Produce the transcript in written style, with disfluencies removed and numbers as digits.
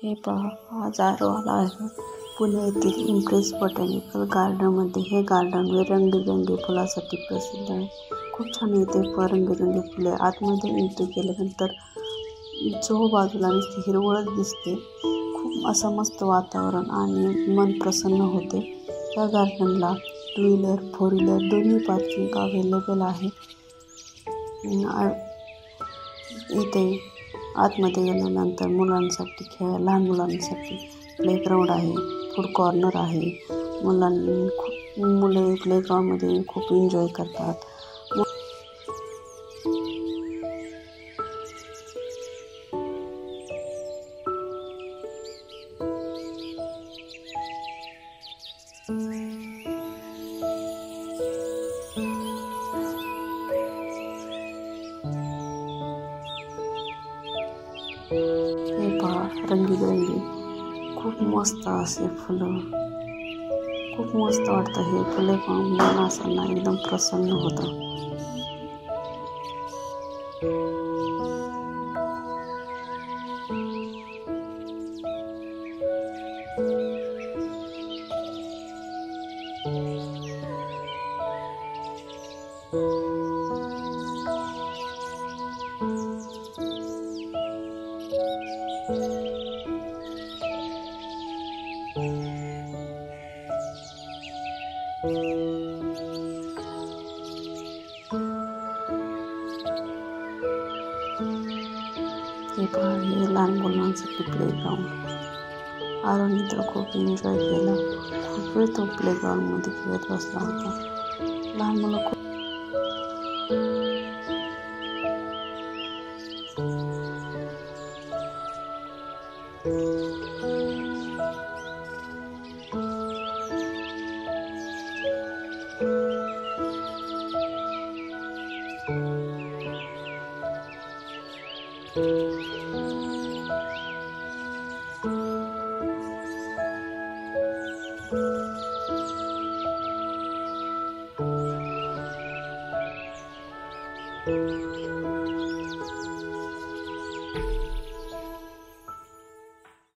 हे पहा, आज आला आहे पुणे येथील इम्प्रेस बॉटॅनिकल गार्डनमध्ये. हे गार्डन रंगीबेरंगी फुलांसाठी प्रसिद्ध आहे. खूप छान येते रंगीबेरंगी फुले. आतमध्ये एंट्री केल्यानंतर बाजूला नुसती हिरवळच दिसते. खूप असं मस्त वातावरण आणि मन प्रसन्न होते. या गार्डनला 2 व्हीलर 4 व्हीलर दोन्ही पार्किंग अवेलेबल आहे. इथे आतमध्ये गेल्यानंतर मुलांसाठी लहान मुलांसाठी प्लेग्राऊंड आहे, फूड कॉर्नर आहे. मुले प्लेग्राऊंडमध्ये खूप एन्जॉय करतात. हे पहा, रंगीबेरंगी खूप मस्त असे फुलं. खूप मस्त वाटतं. हे फुले पाहून मन असताना एकदम प्रसन्न होतं. हे पहा, हे लहान मुलांसाठी प्लेग्राऊंड. आरोनी तर खूप एन्जॉय केला. खूप वेळ तो प्लेग्राऊंडमध्ये खेळत बसला होता. लहान मुलं खूप